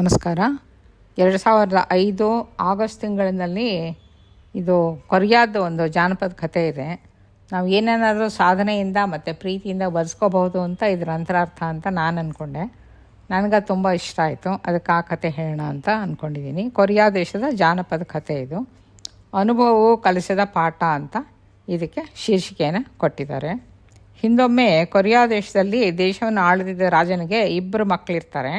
ನಮಸ್ಕಾರ. 2005 ಆಗಸ್ಟ್ ತಿಂಗಳಿನಲ್ಲಿ ಇದು ಕೊರಿಯಾದ ಒಂದು ಜಾನಪದ ಕಥೆ ಇದೆ. ನಾವು ಏನೇನಾದರೂ ಸಾಧನೆಯಿಂದ ಮತ್ತು ಪ್ರೀತಿಯಿಂದ ಬರೆಸ್ಕೋಬಹುದು ಅಂತ ಇದರ ಅಂತರಾರ್ಥ ಅಂತ ನಾನು ಅಂದ್ಕೊಂಡೆ. ನನಗೆ ತುಂಬ ಇಷ್ಟ ಆಯಿತು, ಅದಕ್ಕೆ ಆ ಕಥೆ ಹೇಳೋಣ ಅಂತ ಅಂದ್ಕೊಂಡಿದ್ದೀನಿ. ಕೊರಿಯಾ ದೇಶದ ಜಾನಪದ ಕಥೆ ಇದು. ಅನುಭವವು ಕಲಿಸಿದ ಪಾಠ ಅಂತ ಇದಕ್ಕೆ ಶೀರ್ಷಿಕೆಯನ್ನು ಕೊಟ್ಟಿದ್ದಾರೆ. ಹಿಂದೊಮ್ಮೆ ಕೊರಿಯಾ ದೇಶದಲ್ಲಿ ದೇಶವನ್ನು ಆಳುತ್ತಿದ್ದ ರಾಜನಿಗೆ 2 ಮಕ್ಕಳಿರ್ತಾರೆ.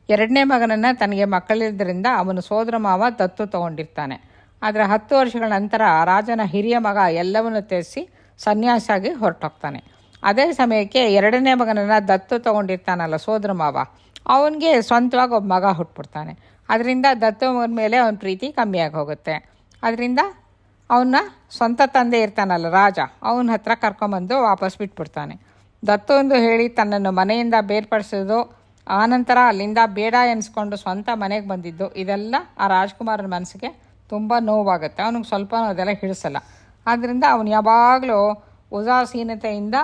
2ನೇ ಮಗನನ್ನು ತನಗೆ ಮಕ್ಕಳಿದ್ದರಿಂದ ಅವನು ಸೋದರ ಮಾವ ದತ್ತು ತಗೊಂಡಿರ್ತಾನೆ. ಆದರೆ 10 ವರ್ಷಗಳ ನಂತರ ರಾಜನ ಹಿರಿಯ ಮಗ ಎಲ್ಲವನ್ನು ತ್ಯಜಿಸಿ ಸನ್ಯಾಸಿಯಾಗಿ ಹೊರಟೋಗ್ತಾನೆ. ಅದೇ ಸಮಯಕ್ಕೆ 2ನೇ ಮಗನನ್ನು ದತ್ತು ತಗೊಂಡಿರ್ತಾನಲ್ಲ ಸೋದರ ಮಾವ, ಅವನಿಗೆ ಸ್ವಂತವಾಗಿ ಒಬ್ಬ ಮಗ ಹುಟ್ಬಿಡ್ತಾನೆ. ಅದರಿಂದ ದತ್ತು ಮಗನ ಮೇಲೆ ಅವನ ಪ್ರೀತಿ ಕಮ್ಮಿಯಾಗಿ ಹೋಗುತ್ತೆ. ಅದರಿಂದ ಅವನ್ನ ಸ್ವಂತ ತಂದೆ ಇರ್ತಾನಲ್ಲ ರಾಜ, ಅವನ ಹತ್ರ ಕರ್ಕೊಂಬಂದು ವಾಪಸ್ ಬಿಟ್ಬಿಡ್ತಾನೆ. ದತ್ತು ಎಂದು ಹೇಳಿ ತನ್ನನ್ನು ಮನೆಯಿಂದ ಬೇರ್ಪಡಿಸೋದು, ಆನಂತರ ಅಲ್ಲಿಂದ ಬೇಡ ಎನಿಸ್ಕೊಂಡು ಸ್ವಂತ ಮನೆಗೆ ಬಂದಿದ್ದು, ಇದೆಲ್ಲ ಆ ರಾಜ್ಕುಮಾರನ ಮನಸ್ಸಿಗೆ ತುಂಬ ನೋವಾಗುತ್ತೆ. ಅವನಿಗೆ ಸ್ವಲ್ಪ ಅದೆಲ್ಲ ಹಿಡಿಸಲ್ಲ. ಆದ್ದರಿಂದ ಅವನು ಯಾವಾಗಲೂ ಉದಾಸೀನತೆಯಿಂದ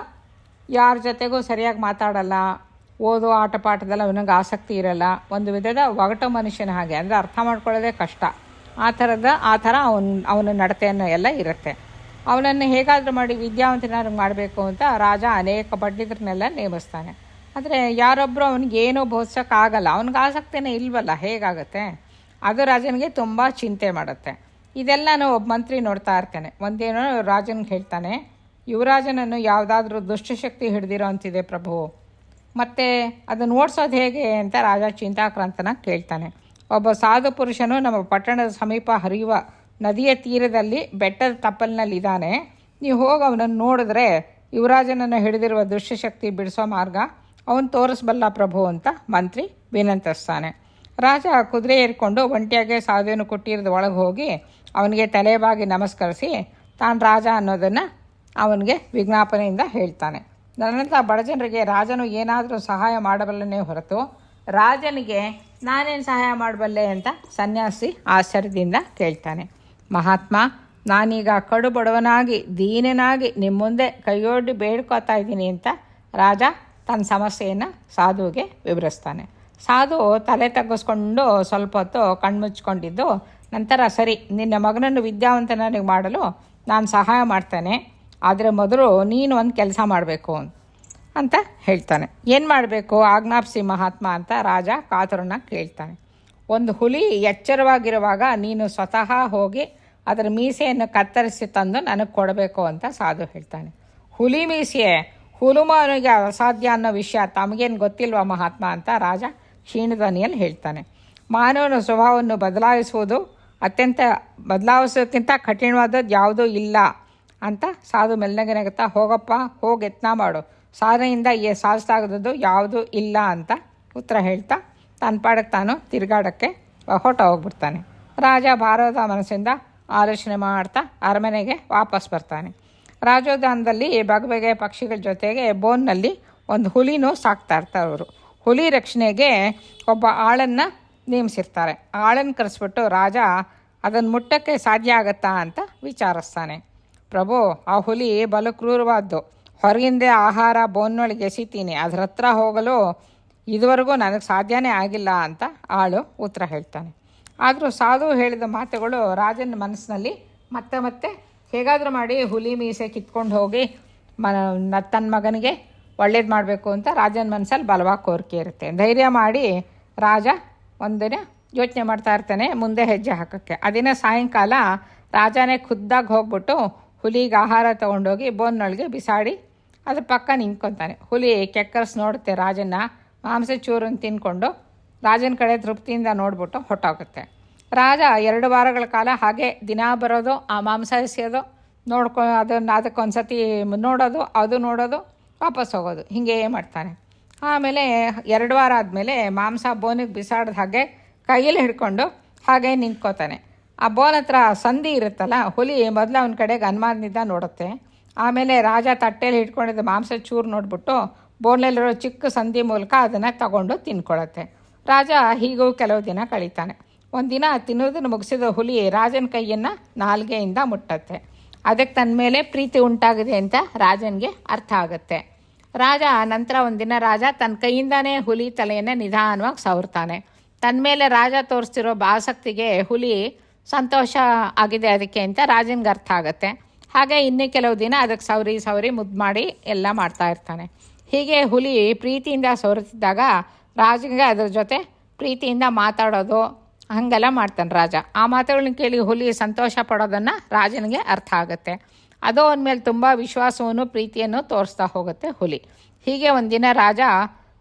ಯಾರ ಜೊತೆಗೂ ಸರಿಯಾಗಿ ಮಾತಾಡಲ್ಲ, ಓದೋ ಆಟ ಪಾಠದಲ್ಲ ಅವನಿಗೆ ಆಸಕ್ತಿ ಇರಲ್ಲ. ಒಂದು ವಿಧದ ಒಗಟು ಮನುಷ್ಯನ ಹಾಗೆ, ಅಂದರೆ ಅರ್ಥ ಮಾಡ್ಕೊಳ್ಳೋದೇ ಕಷ್ಟ. ಆ ಥರ ಅವನ ನಡತೆಯನ್ನು ಎಲ್ಲ ಇರುತ್ತೆ. ಅವನನ್ನು ಹೇಗಾದರೂ ಮಾಡಿ ವಿದ್ಯಾವಂತನಾಗಿ ಮಾಡಬೇಕು ಅಂತ ರಾಜ ಅನೇಕ ಪಂಡಿತರನ್ನೆಲ್ಲ ನೇಮಿಸ್ತಾನೆ. ಆದರೆ ಯಾರೊಬ್ಬರು ಅವನಿಗೇನೋ ಬೋಧಿಸೋಕ್ಕಾಗಲ್ಲ, ಅವನಿಗೆ ಆಸಕ್ತಿನೇ ಇಲ್ವಲ್ಲ, ಹೇಗಾಗುತ್ತೆ? ಅದು ರಾಜನಿಗೆ ತುಂಬ ಚಿಂತೆ ಮಾಡುತ್ತೆ. ಇದೆಲ್ಲನೂ ಒಬ್ಬ ಮಂತ್ರಿ ನೋಡ್ತಾ ಇರ್ತಾನೆ. ಒಂದೇನೋ ರಾಜನಿಗೆ ಹೇಳ್ತಾನೆ, ಯುವರಾಜನನ್ನು ಯಾವುದಾದ್ರೂ ದುಷ್ಟಶಕ್ತಿ ಹಿಡಿದಿರೋ ಅಂತಿದೆ ಪ್ರಭು, ಮತ್ತು ಅದನ್ನು ಓಡಿಸೋದು ಹೇಗೆ ಅಂತ ರಾಜ ಚಿಂತಾಕ್ರಾಂತನ ಕೇಳ್ತಾನೆ. ಒಬ್ಬ ಸಾಧು ಪುರುಷನು ನಮ್ಮ ಪಟ್ಟಣದ ಸಮೀಪ ಹರಿಯುವ ನದಿಯ ತೀರದಲ್ಲಿ ಬೆಟ್ಟದ ತಪ್ಪಲಿನಲ್ಲಿದ್ದಾನೆ. ನೀವು ಹೋಗಿ ಅವನನ್ನು ನೋಡಿದ್ರೆ ಯುವರಾಜನನ್ನು ಹಿಡಿದಿರುವ ದುಷ್ಟಶಕ್ತಿ ಬಿಡಿಸೋ ಮಾರ್ಗ ಅವನು ತೋರಿಸ್ಬಲ್ಲ ಪ್ರಭು ಅಂತ ಮಂತ್ರಿ ವಿನಂತಿಸ್ತಾನೆ. ರಾಜ ಕುದುರೆ ಏರಿಕೊಂಡು ಒಂಟಿಯಾಗೆ ಸಾಧುವನ್ನು ಕೊಟ್ಟಿರೋದ ಒಳಗೆ ಹೋಗಿ ಅವನಿಗೆ ತಲೆಬಾಗಿ ನಮಸ್ಕರಿಸಿ ತಾನು ರಾಜ ಅನ್ನೋದನ್ನು ಅವನಿಗೆ ವಿಜ್ಞಾಪನೆಯಿಂದ ಹೇಳ್ತಾನೆ. ನನ್ನಂಥ ಬಡಜನರಿಗೆ ರಾಜನು ಏನಾದರೂ ಸಹಾಯ ಮಾಡಬಲ್ಲನೇ ಹೊರತು ರಾಜನಿಗೆ ನಾನೇನು ಸಹಾಯ ಮಾಡಬಲ್ಲೆ ಅಂತ ಸನ್ಯಾಸಿ ಆಶ್ಚರ್ಯದಿಂದ ಕೇಳ್ತಾನೆ. ಮಹಾತ್ಮ, ನಾನೀಗ ಕಡು ಬಡವನಾಗಿ ದೀನನಾಗಿ ನಿಮ್ಮ ಮುಂದೆ ಕೈಯೊಡ್ಡಿ ಬೇಡ್ಕೋತಾ ಇದ್ದೀನಿ ಅಂತ ರಾಜ ತನ್ನ ಸಮಸ್ಯೆಯನ್ನು ಸಾಧುವಿಗೆ ವಿವರಿಸ್ತಾನೆ. ಸಾಧು ತಲೆ ತಗ್ಗಿಸ್ಕೊಂಡು ಸ್ವಲ್ಪ ಹೊತ್ತು ಕಣ್ಮುಚ್ಕೊಂಡಿದ್ದು ನಂತರ, ಸರಿ, ನಿನ್ನ ಮಗನನ್ನು ವಿದ್ಯಾವಂತನಾಗಿ ಮಾಡಲು ನಾನು ಸಹಾಯ ಮಾಡ್ತೇನೆ, ಆದರೆ ಮೊದಲು ನೀನು ಒಂದು ಕೆಲಸ ಮಾಡಬೇಕು ಅಂತ ಹೇಳ್ತಾನೆ. ಏನು ಮಾಡಬೇಕು ಆಜ್ಞಾಪಿಸಿ ಮಹಾತ್ಮ ಅಂತ ರಾಜ ಕಾತುರನ್ನ ಕೇಳ್ತಾನೆ. ಒಂದು ಹುಲಿ ಎಚ್ಚರವಾಗಿರುವಾಗ ನೀನು ಸ್ವತಃ ಹೋಗಿ ಅದರ ಮೀಸೆಯನ್ನು ಕತ್ತರಿಸಿ ತಂದು ನನಗೆ ಕೊಡಬೇಕು ಅಂತ ಸಾಧು ಹೇಳ್ತಾನೆ. ಹುಲಿ ಮೀಸೆ ಹುಲುಮಾನಿಗೆ ಅಸಾಧ್ಯ ಅನ್ನೋ ವಿಷಯ ತಮಗೇನು ಗೊತ್ತಿಲ್ವ ಮಹಾತ್ಮ ಅಂತ ರಾಜ ಕ್ಷೀಣಧ್ವನಿಯಲ್ಲಿ ಹೇಳ್ತಾನೆ. ಮಾನವನ ಸ್ವಭಾವವನ್ನು ಬದಲಾಯಿಸೋಕ್ಕಿಂತ ಕಠಿಣವಾದದ್ದು ಯಾವುದೂ ಇಲ್ಲ ಅಂತ ಸಾಧು ಮೆಲ್ಲಗೆ ನಗುತ್ತಾ, ಹೋಗಪ್ಪ, ಹೋಗಿ ಯತ್ನ ಮಾಡು, ಸಾಧನೆಯಿಂದ ಸಾಧಿಸಲಾಗದ್ದು ಯಾವುದೂ ಇಲ್ಲ ಅಂತ ಉತ್ತರ ಹೇಳ್ತಾ ತನ್ನ ಪಾಡಕ್ಕೆ ತಾನು ತಿರುಗಾಡೋಕ್ಕೆ ಹೋಗ್ಬಿಡ್ತಾನೆ. ರಾಜ ಭಾರದ ಮನಸ್ಸಿಂದ ಆಲೋಚನೆ ಮಾಡ್ತಾ ಅರಮನೆಗೆ ವಾಪಸ್ ಬರ್ತಾನೆ. ರಾಜೋದ್ಯಾನದಲ್ಲಿ ಬಗೆಬಗೆಯ ಪಕ್ಷಿಗಳ ಜೊತೆಗೆ ಬೋನ್ನಲ್ಲಿ ಒಂದು ಹುಲಿನೂ ಸಾಕ್ತಾ ಇರ್ತಾರೆ ಅವರು. ಹುಲಿ ರಕ್ಷಣೆಗೆ ಒಬ್ಬ ಆಳನ್ನು ನೇಮಿಸಿರ್ತಾರೆ. ಆಳನ್ನು ಕರೆಸ್ಬಿಟ್ಟು ರಾಜ ಅದನ್ನು ಮುಟ್ಟಕ್ಕೆ ಸಾಧ್ಯ ಆಗತ್ತಾ ಅಂತ ವಿಚಾರಿಸ್ತಾನೆ. ಪ್ರಭು, ಆ ಹುಲಿ ಬಲು ಕ್ರೂರವಾದ್ದು, ಹೊರಗಿಂದ ಆಹಾರ ಬೋನ್ನೊಳಗೆ ಎಸಿತೀನಿ, ಅದರ ಹತ್ರ ಹೋಗಲು ಇದುವರೆಗೂ ನನಗೆ ಸಾಧ್ಯನೇ ಆಗಿಲ್ಲ ಅಂತ ಆಳು ಉತ್ತರ ಹೇಳ್ತಾನೆ. ಆದರೂ ಸಾಧು ಹೇಳಿದ ಮಾತುಗಳು ರಾಜನ ಮನಸ್ಸಿನಲ್ಲಿ ಮತ್ತೆ ಹೇಗಾದರೂ ಮಾಡಿ ಹುಲಿ ಮೀಸೆ ಕಿತ್ಕೊಂಡು ಹೋಗಿ ತನ್ನ ಮಗನಿಗೆ ಒಳ್ಳೇದು ಮಾಡಬೇಕು ಅಂತ ರಾಜನ ಮನಸ್ಸಲ್ಲಿ ಬಲವಾಗಿ ಕೋರಿಕೆ ಇರುತ್ತೆ. ಧೈರ್ಯ ಮಾಡಿ ರಾಜ ಒಂದಿನ ಯೋಚನೆ ಮಾಡ್ತಾ ಇರ್ತಾನೆ ಮುಂದೆ ಹೆಜ್ಜೆ ಹಾಕೋಕ್ಕೆ. ಅದಿನ ಸಾಯಂಕಾಲ ರಾಜನೇ ಖುದ್ದಾಗಿ ಹೋಗ್ಬಿಟ್ಟು ಹುಲಿಗೆ ಆಹಾರ ತೊಗೊಂಡೋಗಿ ಬೋನ್ನೊಳಗೆ ಬಿಸಾಡಿ ಅದ್ರ ಪಕ್ಕ ನಿಂತ್ಕೊತಾನೆ. ಹುಲಿ ಕೆಕ್ಕರ್ಸ್ ನೋಡುತ್ತೆ ರಾಜನ, ಮಾಂಸ ಚೂರನ್ನು ತಿನ್ಕೊಂಡು ರಾಜನ ಕಡೆ ತೃಪ್ತಿಯಿಂದ ನೋಡ್ಬಿಟ್ಟು ಹೊಟ್ಟೋಗುತ್ತೆ. ರಾಜ 2 ವಾರಗಳ ಕಾಲ ಹಾಗೆ ದಿನ ಬರೋದು, ಆ ಮಾಂಸ ಎಸೆಯೋದು, ಅದಕ್ಕೊಂದು ಸತಿ ನೋಡೋದು, ವಾಪಸ್ ಹೋಗೋದು, ಹೀಗೆ ಮಾಡ್ತಾನೆ. ಆಮೇಲೆ 2 ವಾರ ಆದಮೇಲೆ ಮಾಂಸ ಬೋನಿಗೆ ಬಿಸಾಡಿದ ಹಾಗೆ ಕೈಯಲ್ಲಿ ಹಿಡ್ಕೊಂಡು ಹಾಗೆ ನಿಂತ್ಕೋತಾನೆ. ಆ ಬೋನ್ ಹತ್ರ ಸಂಧಿ ಇರುತ್ತಲ್ಲ, ಹುಲಿ ಮೊದಲು ಅವನ ಕಡೆಗೆ ಅನುಮಾನದಿಂದ ನೋಡುತ್ತೆ. ಆಮೇಲೆ ರಾಜ ತಟ್ಟೆಯಲ್ಲಿ ಹಿಡ್ಕೊಂಡಿದ್ದ ಮಾಂಸ ಚೂರು ನೋಡ್ಬಿಟ್ಟು ಬೋನಲ್ಲಿರೋ ಚಿಕ್ಕ ಸಂಧಿ ಮೂಲಕ ಅದನ್ನು ತಗೊಂಡು ತಿನ್ಕೊಳ್ಳುತ್ತೆ. ರಾಜ ಹೀಗೂ ಕೆಲವು ದಿನ ಕಳೀತಾನೆ. ಒಂದಿನ ತಿನ್ನೋದನ್ನು ಮುಗಿಸಿದ ಹುಲಿ ರಾಜನ ಕೈಯನ್ನು ನಾಲ್ಗೆಯಿಂದ ಮುಟ್ಟತ್ತೆ. ಅದಕ್ಕೆ ತನ್ನ ಮೇಲೆ ಪ್ರೀತಿ ಉಂಟಾಗಿದೆ ಅಂತ ರಾಜನಿಗೆ ಅರ್ಥ ಆಗುತ್ತೆ. ನಂತರ ಒಂದಿನ ರಾಜ ತನ್ನ ಕೈಯಿಂದಾನೇ ಹುಲಿ ತಲೆಯನ್ನು ನಿಧಾನವಾಗಿ ಸವರ್ತಾನೆ. ತನ್ನ ಮೇಲೆ ರಾಜ ತೋರಿಸ್ತಿರೋ ಆಸಕ್ತಿಗೆ ಹುಲಿ ಸಂತೋಷ ಆಗಿದೆ ಅದಕ್ಕೆ ಅಂತ ರಾಜನಿಗೆ ಅರ್ಥ ಆಗುತ್ತೆ. ಹಾಗೆ ಇನ್ನೂ ಕೆಲವು ದಿನ ಅದಕ್ಕೆ ಸವರಿ ಮುದ್ದು ಮಾಡಿ ಎಲ್ಲ ಮಾಡ್ತಾ ಇರ್ತಾನೆ. ಹೀಗೆ ಹುಲಿ ಪ್ರೀತಿಯಿಂದ ಸವರುತ್ತಿದ್ದಾಗ ರಾಜನಿಗೆ ಅದರ ಜೊತೆ ಪ್ರೀತಿಯಿಂದ ಮಾತಾಡೋದು ಹಾಗೆಲ್ಲ ಮಾಡ್ತಾನೆ ರಾಜ. ಆ ಮಾತುಗಳನ್ನ ಕೇಳಿ ಹುಲಿ ಸಂತೋಷ ಪಡೋದನ್ನು ರಾಜನಿಗೆ ಅರ್ಥ ಆಗುತ್ತೆ. ಅದು ಅವನ ಮೇಲೆ ತುಂಬ ವಿಶ್ವಾಸವನ್ನು ಪ್ರೀತಿಯನ್ನು ತೋರಿಸ್ತಾ ಹೋಗುತ್ತೆ ಹುಲಿ. ಹೀಗೆ ಒಂದಿನ ರಾಜ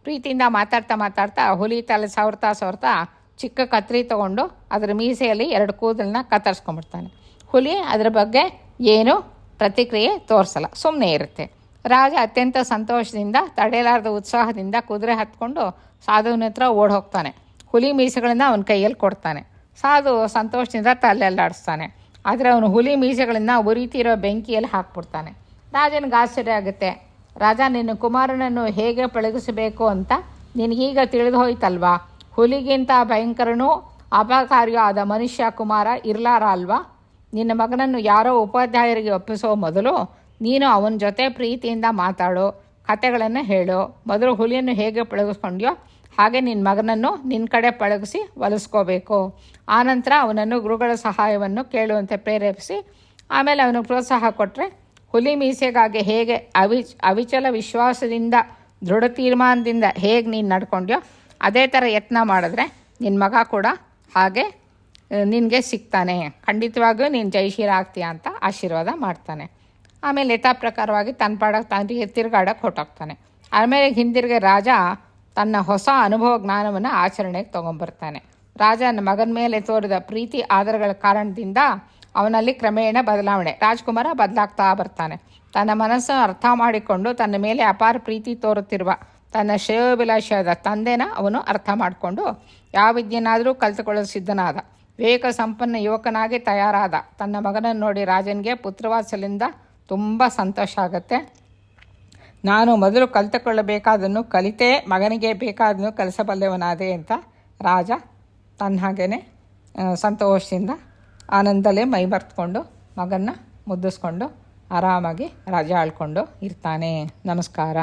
ಪ್ರೀತಿಯಿಂದ ಮಾತಾಡ್ತಾ ಹುಲಿ ತಲೆ ಸವರ್ತಾ ಚಿಕ್ಕ ಕತ್ರಿ ತೊಗೊಂಡು ಅದರ ಮೀಸೆಯಲ್ಲಿ 2 ಕೂದಲನ್ನ ಕತ್ತರಿಸ್ಕೊಂಡ್ಬಿಡ್ತಾನೆ. ಹುಲಿ ಅದರ ಬಗ್ಗೆ ಏನು ಪ್ರತಿಕ್ರಿಯೆ ತೋರಿಸಲ್ಲ, ಸುಮ್ಮನೆ ಇರುತ್ತೆ. ರಾಜ ಅತ್ಯಂತ ಸಂತೋಷದಿಂದ ತಡೆಯಲಾರದ ಉತ್ಸಾಹದಿಂದ ಕುದುರೆ ಹತ್ಕೊಂಡು ಸಾಧುವಿನ ಹತ್ರ ಓಡಿ ಹೋಗ್ತಾನೆ. ಹುಲಿ ಮೀಸೆಗಳನ್ನು ಅವನ ಕೈಯಲ್ಲಿ ಕೊಡ್ತಾನೆ. ಸಾಧು ಸಂತೋಷದಿಂದ ತಲೆಲ್ಲಾಡಿಸ್ತಾನೆ. ಆದರೆ ಅವನು ಹುಲಿ ಮೀಸೆಗಳನ್ನು ಉರಿತಿರೋ ಬೆಂಕಿಯಲ್ಲಿ ಹಾಕ್ಬಿಡ್ತಾನೆ. ರಾಜನಿಗೆ ಆಶ್ಚರ್ಯ ಆಗುತ್ತೆ. ರಾಜ, ನಿನ್ನ ಕುಮಾರನನ್ನು ಹೇಗೆ ಪಳಗಿಸಬೇಕು ಅಂತ ನಿನಗೀಗ ತಿಳಿದು ಹೋಯ್ತಲ್ವಾ? ಹುಲಿಗಿಂತ ಭಯಂಕರನೂ ಅಪಕಾರಿಯೂ ಆದ ಮನುಷ್ಯ ಕುಮಾರ ಇರಲಾರ ಅಲ್ವಾ? ನಿನ್ನ ಮಗನನ್ನು ಯಾರೋ ಉಪಾಧ್ಯಾಯರಿಗೆ ಒಪ್ಪಿಸೋ ಮೊದಲು ನೀನು ಅವನ ಜೊತೆ ಪ್ರೀತಿಯಿಂದ ಮಾತಾಡು, ಕತೆಗಳನ್ನು ಹೇಳು. ಮೊದಲು ಹುಲಿಯನ್ನು ಹೇಗೆ ಪಳಗಿಸ್ಕೊಂಡ್ಯೋ ಹಾಗೆ ನಿನ್ನ ಮಗನನ್ನು ನಿನ್ನ ಕಡೆ ಪಳಗಿಸಿ ಒಲಿಸ್ಕೋಬೇಕು. ಆನಂತರ ಅವನನ್ನು ಗುರುಗಳ ಸಹಾಯವನ್ನು ಕೇಳುವಂತೆ ಪ್ರೇರೇಪಿಸಿ ಆಮೇಲೆ ಅವನಿಗೆ ಪ್ರೋತ್ಸಾಹ ಕೊಟ್ಟರೆ ಹುಲಿ ಮೀಸೆಗಾಗಿ ಹೇಗೆ ಅವಿಚಲ ವಿಶ್ವಾಸದಿಂದ ದೃಢ ತೀರ್ಮಾನದಿಂದ ಹೇಗೆ ನೀನು ನಡ್ಕೊಂಡ್ಯೋ ಅದೇ ಥರ ಯತ್ನ ಮಾಡಿದ್ರೆ ನಿನ್ನ ಮಗ ಕೂಡ ಹಾಗೆ ನಿನಗೆ ಸಿಗ್ತಾನೆ. ಖಂಡಿತವಾಗಿಯೂ ನೀನು ಜಯಶೀಲ ಆಗ್ತೀಯ ಅಂತ ಆಶೀರ್ವಾದ ಮಾಡ್ತಾನೆ. ಆಮೇಲೆ ಯಥಾ ಪ್ರಕಾರವಾಗಿ ತನ್ನ ಪಾಡಕ್ಕೆ ತನಗೆ ತಿರುಗಾಡಕ್ಕೆ ಹೊರಟೋಗ್ತಾನೆ. ಆಮೇಲೆ ಹಿಂದಿರುಗಿ ರಾಜ ತನ್ನ ಹೊಸ ಅನುಭವ ಜ್ಞಾನವನ್ನು ಆಚರಣೆಗೆ ತೊಗೊಂಬರ್ತಾನೆ. ರಾಜನ ಮಗನ ಮೇಲೆ ತೋರಿದ ಪ್ರೀತಿ ಆದರಗಳ ಕಾರಣದಿಂದ ಅವನಲ್ಲಿ ಕ್ರಮೇಣ ಬದಲಾವಣೆ. ರಾಜ್ಕುಮಾರ ಬದಲಾಗ್ತಾ ಬರ್ತಾನೆ. ತನ್ನ ಮನಸ್ಸನ್ನು ಅರ್ಥ ಮಾಡಿಕೊಂಡು ತನ್ನ ಮೇಲೆ ಅಪಾರ ಪ್ರೀತಿ ತೋರುತ್ತಿರುವ ತನ್ನ ಶ್ರೇಯೋಭಿಲಾಷಿಯಾದ ತಂದೆನ ಅವನು ಅರ್ಥ ಮಾಡಿಕೊಂಡು ಯಾವ ವಿದ್ಯೆನಾದರೂ ಕಲಿತುಕೊಳ್ಳಲು ಸಿದ್ಧನಾದ. ವಿವೇಕ ಸಂಪನ್ನ ಯುವಕನಾಗಿ ತಯಾರಾದ ತನ್ನ ಮಗನನ್ನು ನೋಡಿ ರಾಜನಿಗೆ ಪುತ್ರವಾತ್ಸಲ್ಯದಿಂದ ತುಂಬ ಸಂತೋಷ ಆಗುತ್ತೆ. ನಾನು ಮೊದಲು ಕಲಿತುಕೊಳ್ಳಬೇಕಾದನ್ನು ಕಲಿತೇ ಮಗನಿಗೆ ಬೇಕಾದನ್ನು ಕಲಿಸಬಲ್ಲೆವನಾದೆ ಅಂತ ರಾಜ ತನ್ನ ಹಾಗೇ ಸಂತೋಷದಿಂದ ಆನಂದಲೇ ಮೈ ಮರೆತುಕೊಂಡು ಮಗನ್ನ ಮುದ್ದಿಸ್ಕೊಂಡು ಆರಾಮಾಗಿ ರಾಜ ಆಳ್ಕೊಂಡು ಇರ್ತಾನೆ. ನಮಸ್ಕಾರ.